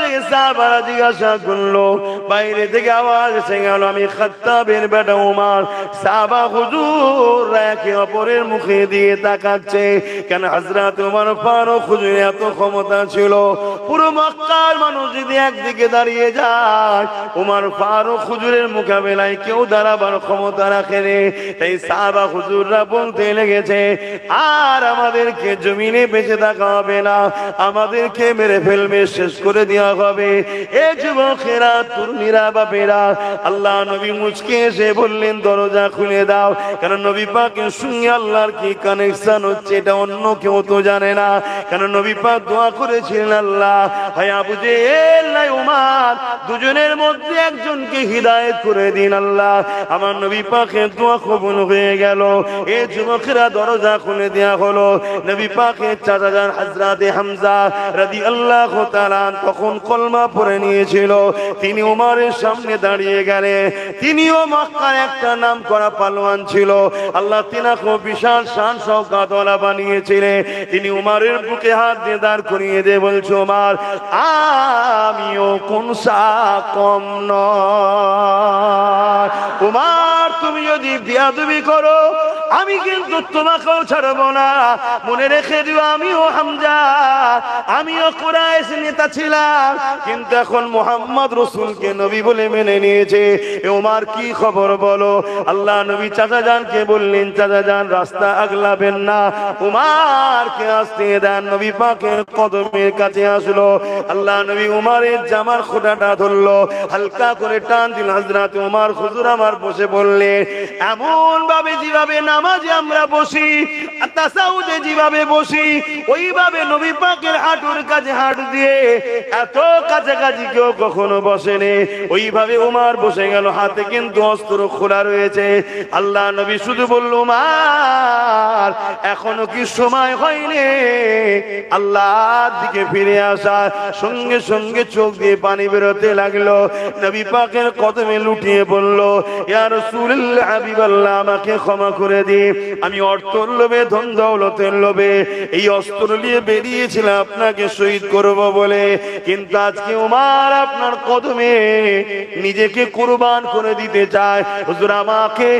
থেকে সাহাবারা জিজ্ঞাসা করলো, বাইরে থেকে আওয়াজ এসে গেল, আমি খাত্তাবের বেটা উমর। সাহাবা হুজুর একে অপরের মুখে দিয়ে তাকাচ্ছে। কেন হযরত উমর ফারুক হুজুর এত ক্ষমতা ছিল, পুরো মক্কার মানুষ যদি একদিকে দাঁড়িয়ে যায়, উমর ফারুক হুজুরের মোকাবেলায় কেউ দাঁড়াবার ক্ষমতা রাখেনি। তাই সাহাবা হুজুররা বলতে লেগেছে, আর আমাদেরকে জমিনে বেঁচে থাকা হবে না, আমাদেরকে মেরে ফেলবে, শেষ করে দেওয়া হবে। এ যুবকেরা, তরুণীরা, বাপেরা, আল্লাহ নবী মুচকে এসে বললেন, দরজা খুলে দাও। কারণ নবী পাকের সঙ্গে আল্লাহর কি কানেকশন হচ্ছে এটা অন্য কেউ তো জানে না। কারণ নবী পাক দোয়া করেছিলেন, আল্লাহ হয় আবু জেহেল নাই উমর, দুজনের মধ্যে একজনকে হিদায়াত করে দিন আল্লাহ। আমার নবী পাকের দোয়া কবুল হয়ে গেল। এ যুবকেরা, দরজা খুলে দেওয়া হলো। নবী পাকের চাচা যান হযরতে হামজা রাদিয়াল্লাহু তাআলা তখন কলমা পড়ে নিয়েছিল। তিনি উমরের সামনে দাঁড়িয়ে গেলেন। তিনিও মক্কার একটা নাম করা পালোয়ান ছিল। আল্লাহ তিনাকে বিশাল শান শওকতওয়ালা বানিয়েছিলেন। তিনি উমরের বুকে হাত দিয়ে দাঁড় করিয়ে দিয়ে বলছে, উমর, আমিও কোনসা কম নয়। উমর, তুমি যদি বিয়াদবি করো আমি কিন্তু তোমাকেও ছাড়বো না। মনে রেখে দিও, আমিও হামজা, আমিও কুরাইশ নেতা ছিলাম, কিন্তু এখন মুহাম্মদ রাসূলকে নবী বলে মেনে নিয়েছে। উমর কি খবর বলো? আল্লাহ নবী চাচা জানকে বললেন, চাচা জান রাস্তা আগলাবেন না, উমরকে আসতে দেন। নবী পাকের কদমের কাছে আসলো। আল্লাহ নবী উমরের জামার খোঁটাটা ধরলো, হালকা করে টান দিল। হযরত উমর হুজুর আমার বসে বললেন, এমন ভাবে যেভাবে নামাজে আমরা বসি, তাসাউদে যেভাবে বসি, ওইভাবে নবী পাকের হাঁটুর কাছে হাঁটু দিয়ে এত কাছাকাছি কেউ কখনো বসেনি। ওইভাবে উমর বসে গেল, হাতে কিন্তু অস্ত্র খোলা রয়েছে। আল্লাহ নবী শুধু বলল, উমর, এখনো কি সময় হয়নি আল্লাহর দিকে ফিরে আসা? সঙ্গে সঙ্গে চোখ দিয়ে পানি বেরোতে লাগলো। নবী পাকের কদমে লুটিয়ে বলল, ইয়া রাসূলুল্লাহ, হাবিবাল্লাহ, আমাকে ক্ষমা করে দিন। আমি অর্থের লোভে, ধন দৌলতের লোভে এই অস্ত্র নিয়ে বেরিয়েছিলাম আপনাকে শহীদ করব বলে, কিন্তু আজকে উমর আপনার কদমে নিজেকে কুরবান করে দিতে চায়। হুজুর, আমাকে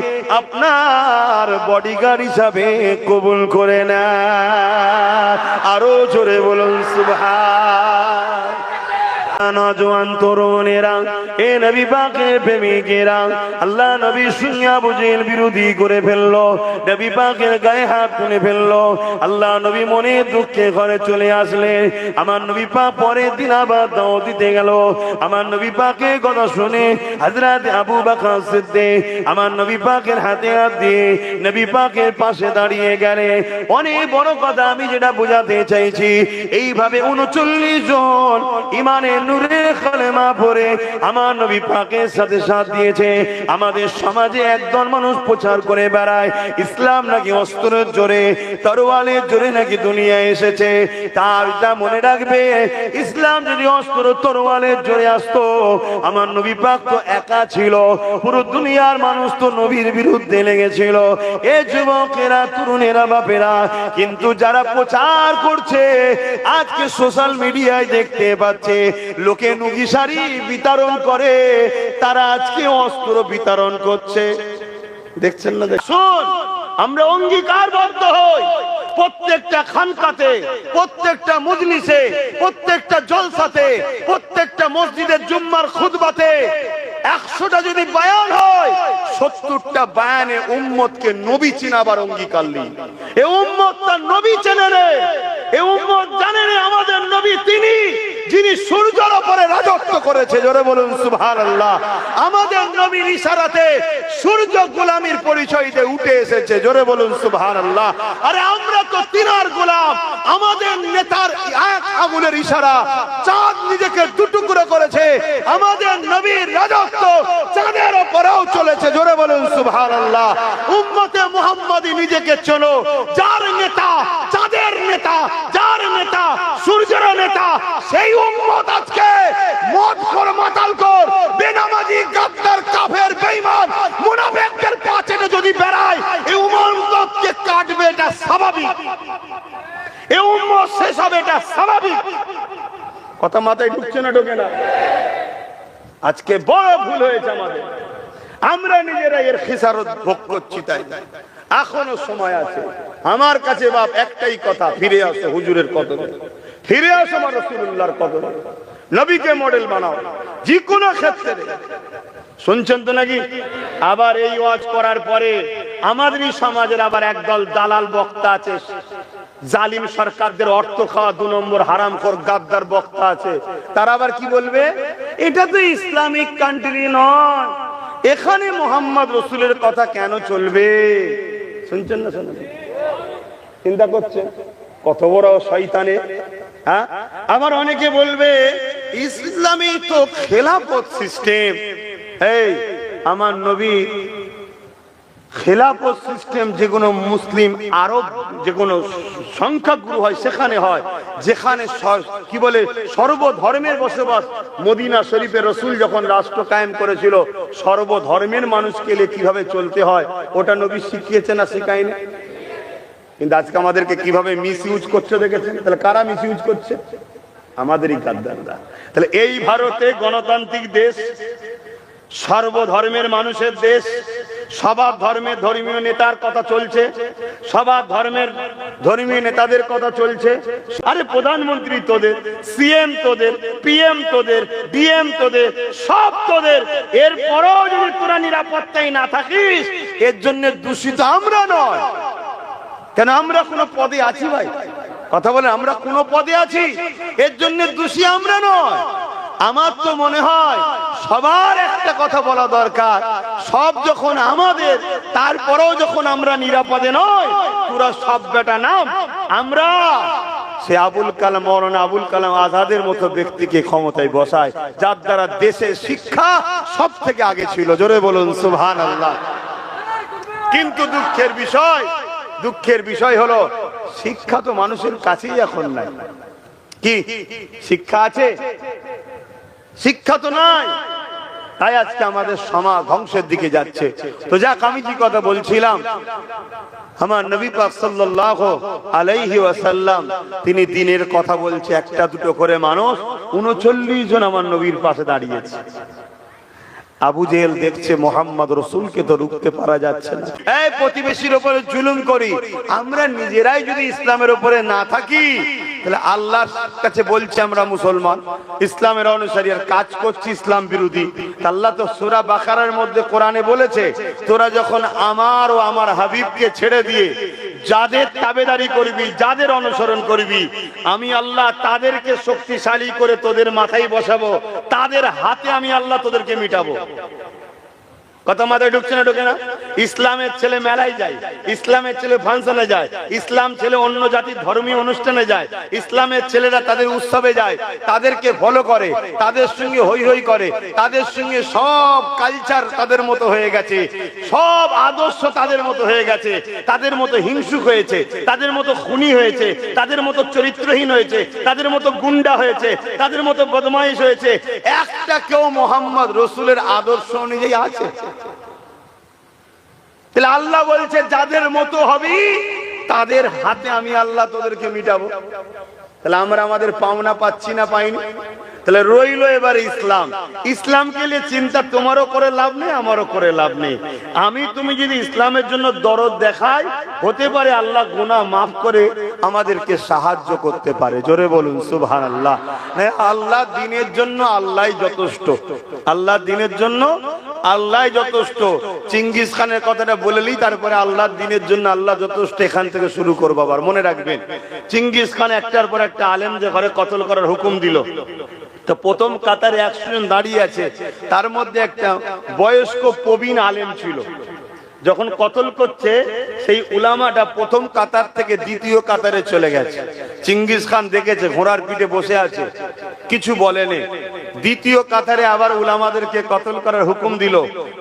আপনার বডিগার্ড হিসাবে কবুল করে নেন। আরো জোরে বলুন সুবহান। নওজোয়ান তরুণেরা, এ নবী পাকের প্রেমিকেরা, আল্লাহ নবীর সঙ্গে আবু জেহেল বিরোধী করে ফেললো, নবী পাকের গায়ে হাত তুলে ফেললো। আল্লাহ নবী মনে দুঃখে ঘরে চলে আসলেন। আমার নবী পাক পরের দিন আবার দাওয়াত দিতে গেল। আমার নবী পাকের কথা শুনে হযরত আবু বকর সিদ্দিক আমার নবী পাকের হাতে হাত দিয়ে নবী পাকের পাশে দাঁড়িয়ে গেলেন। অনেক বড় কথা, আমি যেটা বোঝাতে চাইছি, এইভাবে 39 জন ইমানের নূরে কালেমা পড়ে আমার নবী পাকের সাথে সাথ দিয়েছে। আমাদের সমাজে একদল মানুষ প্রচার করে বেড়ায় ইসলাম নাকি অস্ত্রের জোরে, তরোয়ালের জোরে নাকি দুনিয়ায় এসেছে। তা মনে রাখবে, ইসলাম যদি অস্ত্র তরোয়ালের জোরে আসতো, আমার নবী পাক তো একা ছিল, পুরো দুনিয়ার মানুষ তো নবীর বিরুদ্ধে লেগেছিল। এ যুবকেরা, তরুণেরা, বাপেরা, কিন্তু যারা প্রচার করছে আজকে সোশ্যাল মিডিয়ায় দেখতে পাচ্ছে, লোকে নুগি শাড়ি বিতরণ করে, তারা আজকে অস্ত্র বিতরণ করছে। দেখছেন না? শুন, আমরা অঙ্গীকারবদ্ধ হই, প্রত্যেকটা খানকাতে, প্রত্যেকটা মজলিসে, প্রত্যেকটা জলসাতে, প্রত্যেকটা মসজিদের জুম্মার খুতবাতে 100টা যদি বয়ান হয়, 70টা বয়ানে উম্মতকে নবী চিনাবার অঙ্গীকার নেই। এই উম্মত তার নবী চেনে রে, এই উম্মত জানে রে আমাদের নবী তিনি যিনি সূর্যের উপরে রাজত্ব করেছে। জোরে বলুন সুবহানাল্লাহ। আমাদের নবীর ইশারাতে সূর্য গোলামীর পরিচয় দিয়ে উঠে এসেছে। জোরে বলুন সুবহানাল্লাহ। আরে আমরা তো তিনার গোলাম। আমাদের নেতার এক আঙুলের ইশারা চাঁদ নিজেকে দুটুকরো করেছে। আমাদের নবীর রাজত্ব চাঁদের উপরেও চলেছে। জোরে বলুন সুবহানাল্লাহ। উম্মতে মুহাম্মাদি নিজেকে চেনো, যার নেতা চাঁদের নেতা, যার নেতা সূর্যের নেতা, সেই উম্মত আজকে মদ কর, মাতাল কর, বেনামাজি, গাদ্দার, কাফের, বেঈমান, মুনাফিকদের পাচনে যদি বেড়ায়, এই উম্মতকে কাটবে, এটা স্বাভাবিক। এই উম্মত শেষ হবে, এটা স্বাভাবিক। কথা মাথায় ঢুকছে না, ঢোকে না? আজকে বড় ভুল হয়েছে আমাদের, আমরা নিজেরা এর খেসারত ভোগ করছি। তাই এখনো সময় আছে। আমার কাছে বাপ একটাই কথা, ফিরে আসো হুজুরের কদমে, ফিরে আসো আমার রাসূলুল্লাহর কদমে, নবীকে মডেল বানাও যে কোনো ক্ষেত্রে। শুনছেন তো নাকি? আবার এই ওয়াজ করার পরে আমাদেরই সমাজের আবার একদল দালাল বক্তা আছে, জালিম সরকারদের অর্থ খাওয়া 2 নম্বর হারামখোর গাদ্দার বক্তা আছে। তারা আবার কি বলবে, এটা তো ইসলামিক কান্ট্রি নয়, এখানে মোহাম্মদ রসুলের কথা কেন চলবে? শুনছেন না? শুনুন, চিন্তা করছেন কত বড় শয়তানে। হ্যাঁ, আবার অনেকে বলবে ইসলামী তো খেলাফত সিস্টেম। এই আমার নবী খেলাফত সিস্টেম যেগুলো মুসলিম আরব যেগুলো সংখ্যাগুরু হয় সেখানে হয়, যেখানে কি বলে সর্বধর্মের বসবাস। মদিনা শরীফে রসুল যখন রাষ্ট্র কায়েম করেছিল, সর্বধর্মের মানুষকে কিভাবে চলতে হয় ওটা নবী শিখিয়েছে না শিখায়নি? কিন্তু আজকে আমাদেরকে কিভাবে মিস ইউজ করছে দেখেছেন? তাহলে কারা মিস ইউজ করছে? আমাদেরই গাদ্দাররা। তাহলে এই ভারতে গণতান্ত্রিক দেশ, সর্বধর্মের মানুষের দেশ, সবার ধর্মের ধর্মীয় নেতার কথা চলছে, সবার ধর্মের ধর্মীয় নেতাদের কথা চলছে। আরে প্রধানমন্ত্রী তোদের, সিএম তোদের, পিএম তোদের, ডিএম তোদের, সব তোদের। এরপরেও যদি তোরা নিরাপত্তায় না থাকিস, এর জন্য দূষিত আমরা নয়। কেন আমরা কোনো পদে আছি ভাই? কথা বলে, আমরা কোনো পদে আছি, এর জন্য দোষী আমরা নয়। আমার তো মনে হয় সবার একটা কথা বলা দরকার, সব যখন আমাদের, তারপরেও যখন আমরা নিরাপদে নয়, পুরো সব বেটা নাম আমরা সে আবুল কালাম, মৌলানা আবুল কালাম আজাদের মতো ব্যক্তিকে ক্ষমতায় বসায়, যার দ্বারা দেশের শিক্ষা সব থেকে আগে ছিল। জোরে বলুন সুবহানাল্লাহ। কিন্তু দুঃখের বিষয় হলো শিক্ষা তো মানুষের কাছেই এখন নাই। কি শিক্ষা আছে? শিক্ষা তো নাই। তাই আজকে আমাদের সমাজ ধ্বংসের দিকে যাচ্ছে। তো যাক, আমি যে কথা বলছিলাম, আমার নবী পাক সাল্লাল্লাহু আলাইহি ওয়াসাল্লাম তিনি দিনের কথা বলছে, একটা দুটো করে মানুষ 39 জন আমার নবীর পাশে দাঁড়িয়েছে। আবু জেহেল দেখছে মোহাম্মদ রসুলকে তো রুখতে পারা যাচ্ছে না। এই প্রতিবেশীর উপরে জুলুম করি, আমরা নিজেরাই যদি ইসলামের উপরে না থাকি, তাহলে আল্লাহর কাছে বলছে আমরা মুসলমান, ইসলামের অনুসারী, আর কাজ করছি ইসলাম বিরোধী। আল্লাহ তো সূরা বাকারার মধ্যে কোরআনে বলেছে, তোরা যখন আমার ও আমার হাবিবকে ছেড়ে দিয়ে যাদের তাবেদারি করবি, যাদের অনুসরণ করবি, আমি আল্লাহ তাদেরকে শক্তিশালী করে তোদের মাথায় বসাবো, তাদের হাতে আমি আল্লাহ তোদেরকে মিটাবো। কথা মাথায় ঢুকছে না? ঢোকে না? ইসলামের ছেলে মেলায় যায়, ইসলামের ছেলে ফাংশনে যায়, ইসলাম ছেলে অন্য জাতির ধর্মীয় অনুষ্ঠানে যায়, ইসলামের ছেলেরা তাদের উৎসবে যায়, তাদেরকে ফলো করে, তাদের সঙ্গে হই হই করে, তাদের সঙ্গে সব কালচার তাদের মতো হয়ে গেছে, সব আদর্শ তাদের মতো হয়ে গেছে, তাদের মতো হিংসুক হয়েছে, তাদের মতো খুনি হয়েছে, তাদের মতো চরিত্রহীন হয়েছে, তাদের মতো গুন্ডা হয়েছে, তাদের মতো বদমাইশ হয়েছে। একটা কেউ মোহাম্মদ রসুলের আদর্শ অনুযায়ী আছে? তাহলে আল্লাহ বলছে যাদের মতো হবি তাদের হাতে আমি আল্লাহ তোদেরকে মিটাবো। তাহলে আমরা আমাদের পাওনা পাচ্ছি না পাইনি? তাহলে রইলো এবারে ইসলাম। ইসলামকে নিয়ে চিন্তা তোমারও করে লাভ নেই, আমারও করে লাভ নেই। তুমি যদি ইসলামের জন্য দরদ দেখাই, হতে পারে আল্লাহ গুনাহ মাফ করে আমাদেরকে সাহায্য করতে পারে। জোরে বলুন সুবহানাল্লাহ। আল্লাহ দিনের জন্য আল্লাহই যথেষ্ট, আল্লাহ দিনের জন্য আল্লাহই যথেষ্ট। চিঙ্গিস খানের কথাটা বলেলি, তারপরে আল্লাহ দিনের জন্য আল্লাহ যথেষ্ট, এখান থেকে শুরু করবো। আবার মনে রাখবেন, চিঙ্গিস খান একটার পর একটা আলেম যে ঘরে কতল করার হুকুম দিল, তো প্রথম কাতারে 100 জন দাঁড়িয়ে আছে, তার মধ্যে একটা বয়স্ক প্রবীণ আলেম ছিল। যখন কতল করছে, সেই উলামাটা প্রথম কাতার থেকে দ্বিতীয় কাতারে চলে গেছে। চিঙ্গিস খান দেখেছে, ঘোড়ার পিঠে বসে আছে, কিছু বলেনি। দ্বিতীয় কাতারে আবার উলামাদেরকে কতল করার হুকুম দিল।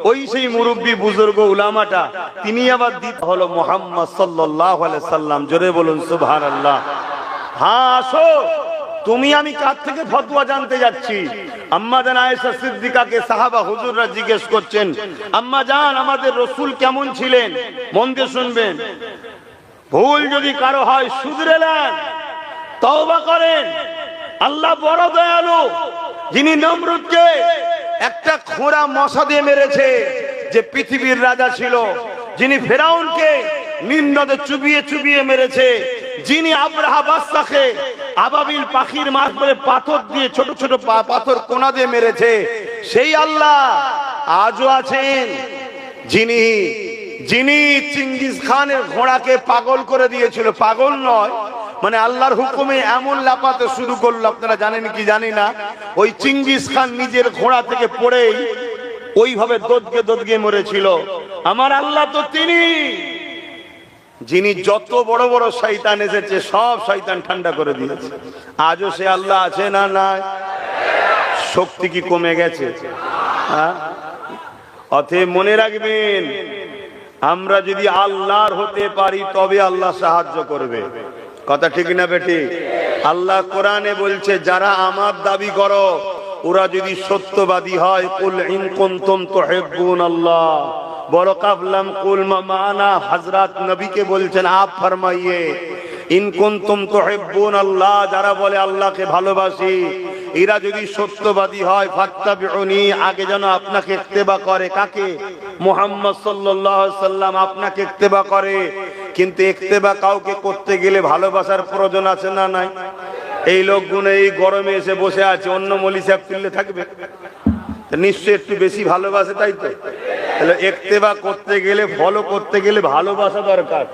ওই সেই মুরব্বী বুজুর্গ উলামাটা, তিনি আবার দিতে হলো মুহাম্মদ সাল্লাল্লাহু আলাইহি সাল্লাম। জোরে বলুন সুবহানাল্লাহ। হ্যাঁ, আসো, তুমি আমি কার থেকে ফতোয়া জানতে যাচ্ছি? আম্মা জান আয়েশা সিদ্দিকাকে সাহাবা হুজুররা জিজ্ঞেস করছেন, আম্মা জান আমাদের রসুল কেমন ছিলেন? মন দিয়ে শুনবেন। ভুল যদি কারো হয় শুধরে নেন, তওবা করেন, আল্লাহ বড় দয়ালু, যিনি নমরুদকে একটা খোঁড়া মশা দিয়ে মেরেছে, যে পৃথিবীর রাজা ছিল, যিনি ফেরাউনকে নিম্নদে চুবিয়ে চুবিয়ে মেরেছে, যিনি আব্রাহা বাদশাকে আবাবিল পাখির মারফতে পাথর দিয়ে ছোট ছোট পাথর কোনা দিয়ে মেরেছে, সেই আল্লাহ আজও আছেন। যিনি যিনি চিঙ্গিস খানের ঘোড়াকে পাগল করে দিয়েছিল, পাগল নয় মানে আল্লাহর হুকুমে এমন লাপাতে শুরু করলো, আপনারা জানেন কি জানি না, ওই চিঙ্গিস খান নিজের ঘোড়া থেকে পড়েই ওইভাবে দোদকে দোদকে মরেছিল। আমার আল্লাহ তো তিনি, যিনি যত বড় বড় শয়তান এসেছে সব শয়তান ঠান্ডা করে দিয়েছে। আজও সে আল্লাহ আছে না নাই? শক্তি কি কমে গেছে? অতএব মনে রাখবেন, আমরা যদি আল্লাহর হতে পারি তবে আল্লাহ সাহায্য করবে। কথা ঠিক না বেটি? আল্লাহ কোরআনে বলছে, যারা আমার দাবি করো ওরা যদি সত্যবাদী হয়, কুল ইন কুনতুম তুহিব্বুনাল্লাহ, বড় কাবলাম কুল মানা, হযরত নবীকে বলছেন আপ ফরমাইয়ে, ইন কুনতুম তুহিব্বুনাল্লাহ, যারা বলে আল্লাহকে ভালোবাসি, এরা যদি সত্যবাদী হয়, ফাত্তাবিউনি, আগে যেন আপনাকে ইত্তেবা করে। কাকে? মুহাম্মদ সাল্লাল্লাহু আলাইহি সাল্লাম আপনাকে ইত্তেবা করে। কিন্তু ইত্তেবা কাউকে করতে গেলে ভালোবাসার প্রয়োজন আছে না নাই? এই লোকগুলো এই গরমে এসে বসে আছে, অন্য মলি সাহেব তুললে থাকবে? নিশ্চয়ই একটু বেশি ভালোবাসে, তাই তো? তাহলে ইত্তেবা করতে গেলে, ফলো করতে গেলে ভালোবাসা দরকার।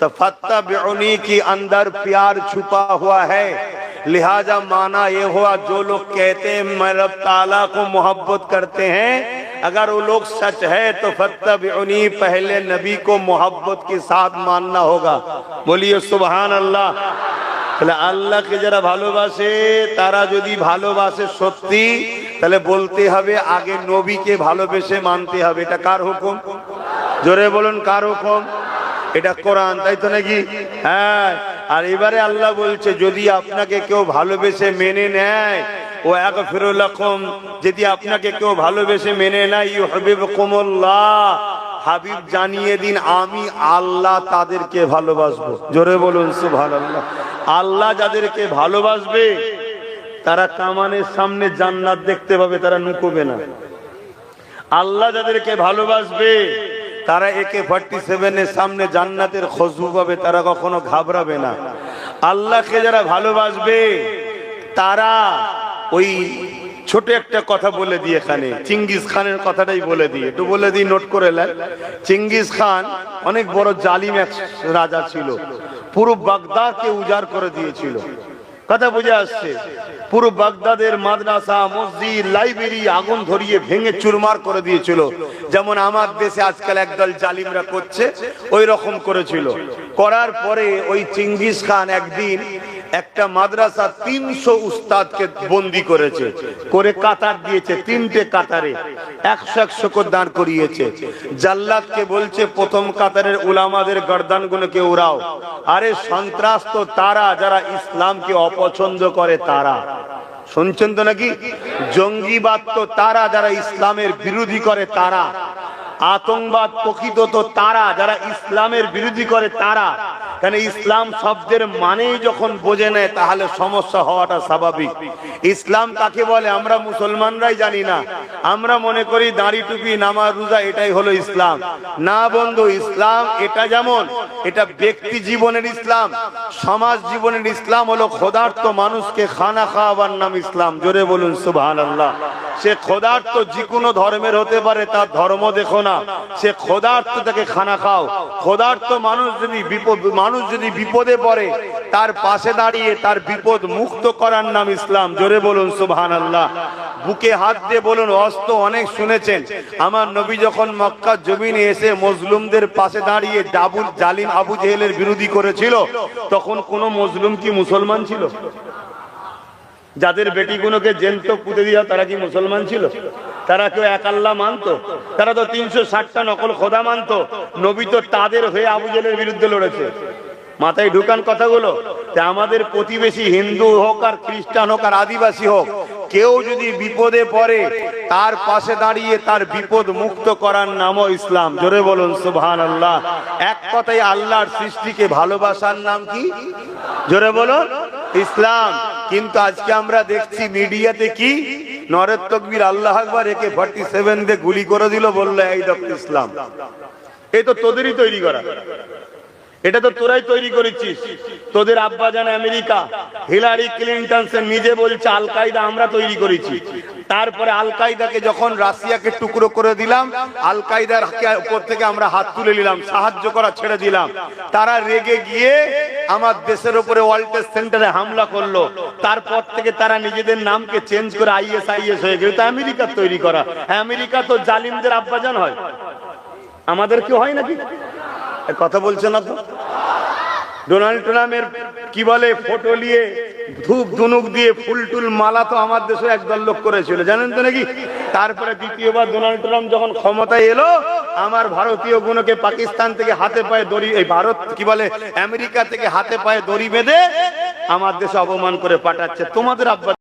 तो फत्ताबिउनी की अंदर प्यार छुपा हुआ है, लिहाजा माना ये हुआ जो लोग कहते हैं मैं रब ताला को मोहब्बत करते हैं, अगर वो लोग सच है तो फत्ताबिउनी, पहले नबी को मोहब्बत के साथ मानना होगा। बोलिए सुभान अल्लाह। তাহলে আল্লাহকে যারা ভালোবাসে, তারা যদি ভালোবাসে সত্যি, তাহলে বলতে হবে আগে নবীকে ভালোবেসে মানতে হবে। এটা কার হুকুম? জোরে বলুন, কার হুকুম? এটা কোরআন, তাই তো নাকি? হ্যাঁ। আর এবারে আল্লাহ বলছে, যদি আপনাকে কেউ ভালোবেসে মেনে নেয়, ও আগফিরুল লাকুম, যদি আপনাকে কেউ ভালোবেসে মেনে নেয়, ইউহিব্বুকুমুল্লাহ, হাবিব জানিয়ে দিন আমি আল্লাহ তাদেরকে ভালোবাসবো। জোরে বলুন সুবহানাল্লাহ। আল্লাহ যাদেরকে ভালোবাসবে তারা কামানের সামনে জান্নাত দেখতে পাবে, তারা নুকোবে না। আল্লাহ যাদেরকে ভালোবাসবে তারা AK-47 এর সামনে জান্নাতের খুশবু পাবে, তারা কখনো ঘাবড়াবে না। আল্লাহকে যারা ভালোবাসবে তারা, ওই ছোট একটা কথা বলে দিই এখানে, চিঙ্গিস খানের কথাটাই বলে দিই, একটু বলে দিই, নোট করে নেন। চিঙ্গিস খান অনেক বড় জালিম এক রাজা ছিল, পুরো বাগদাদকে উজাড় করে দিয়েছিল। কথা বুঝে আসছে? পুরো বাগদাদের মাদ্রাসা, মসজিদ, লাইব্রেরি আগুন ধরিয়ে ভেঙে চুরমার করে দিয়েছিল। যেমন আমার দেশে আজকাল একদল জালিমরা করছে, ওই রকম করেছিল। করার পরে ওই চিঙ্গিস খান একদিন একটা মাদ্রাসা 300 উস্তাদকে বন্দি করেছে, করে কাতার দিয়েছে, 3টে কাতারে 100-100 করে দাঁড় করিয়েছে। জাল্লাদকে বলছে, প্রথম কাতারের উলামাদের গর্দানগুলোকে উড়াও। আরে সন্ত্রাস তো তারা যারা ইসলামকে অপছন্দ করে, তারা। শুনছেন তো নাকি? জঙ্গিবাদ তো তারা যারা ইসলামের বিরোধী করে, তারা। আতঙ্কবাদ প্রকৃত তো তারা যারা ইসলামের বিরোধী করে, তারা। কেন? ইসলাম শব্দের মানেই যখন বোঝে নেয় তাহলে সমস্যা হওয়াটা স্বাভাবিক। ইসলাম কাকে বলে আমরা মুসলমানরাই জানি না। আমরা মনে করি দাড়ি টুপি, নামাজ, রোজা এটাই হলো ইসলাম। না বন্ধু, ইসলাম এটা যেমন এটা ব্যক্তি জীবনের ইসলাম, সমাজ জীবনের ইসলাম হলো ক্ষুধার্ত মানুষকে খানা খাওয়াবার নাম ইসলাম। জোরে বলুন সুবহানাল্লাহ। সে ক্ষুধার্ত যে কোনো ধর্মের হতে পারে, তার ধর্ম দেখো না, সে ক্ষুধার্ত, তাকে খানা খাও। ক্ষুধার্ত মানুষ যদি বিপদে পড়ে, তার পাশে দাঁড়িয়ে তার বিপদ মুক্ত করার নাম ইসলাম। জোরে বলুন সুবহানাল্লাহ। বুকে হাত দিয়ে বলুন, অস্ত অনেক শুনেছেন। আমার নবী যখন মক্কার জমিনে এসে মজলুমদের পাশে দাঁড়িয়ে জালিম আবু জেহেলের বিরোধী করেছিল, তখন কোন মজলুম কি মুসলমান ছিল? যাদের বেটিগুলোকে জেন্ত পুঁতে দিয়া, তারা কি মুসলমান ছিল? তারা কেউ এক আল্লাহ মানতো? তারা তো 360টা নকল খোদা মানতো। নবী তো তাদের হয়ে আবু জেহেলের বিরুদ্ধে লড়েছে। মাথায় ঢুকান কথাগুলো। আমাদের প্রতিবেশী হিন্দু হোক আর খ্রিস্টান হোক আর আদিবাসী হোক, কেউ যদি বিপদে পড়ে তার পাশে দাঁড়িয়ে তার বিপদ মুক্ত করার নামও ইসলাম। জোরে বলুন সুবহানাল্লাহ। এক কথায় আল্লাহর সৃষ্টিকে ভালোবাসার নাম কি? জোরে বলুন ইসলাম। কিন্তু আজকে আমরা দেখছি মিডিয়াতে কি নরের তকবীর আল্লাহ আকবার একে 47 দিয়ে গুলি করে দিল, বললো এই দেখো ইসলাম। এই তো তোদেরই তৈরি করা, এটা তো তোরাই তৈরি করেছিস। তোদের আব্বাজান আমেরিকা হিলারি ক্লিনটন সে নিজে বলছে আল কায়দা আমরা তৈরি করেছি। তারপরে আল কায়দাকে যখন রাশিয়াকে টুকরো করে দিলাম, আল কায়দার উপর থেকে আমরা হাত তুলে নিলাম, সাহায্য করা ছেড়ে দিলাম। তারা রেগে গিয়ে আমার দেশের উপরে ওয়ার্ল্ড ট্রেড সেন্টারে হামলা করলো। তারপর থেকে তারা নিজেদের নামকে চেঞ্জ করে ISIS হয়ে গেল। তা আমেরিকার তৈরি করা। আমেরিকা তো জালিমদের আব্বাজান হয়, আমাদের কি হয় নাকি? কথা বলছে না তো। ডোনাল্ড ট্রাম্পের কি বলে ফটো নিয়ে ধূপ ধুনুক দিয়ে ফুল টুল মালা তো আমার দেশে একদল লোক করেছিল, জানেন তো নাকি? তারপরে দ্বিতীয়বার ডোনাল্ড ট্রাম্প যখন ক্ষমতায় এলো, আমার ভারতীয় গুণকে পাকিস্তান থেকে হাতে পায়ে দড়ি, এই ভারত কি বলে আমেরিকা থেকে হাতে পায়ে দড়ি বেঁধে আমার দেশে অপমান করে পাঠাচ্ছে। তোমাদের আব্বা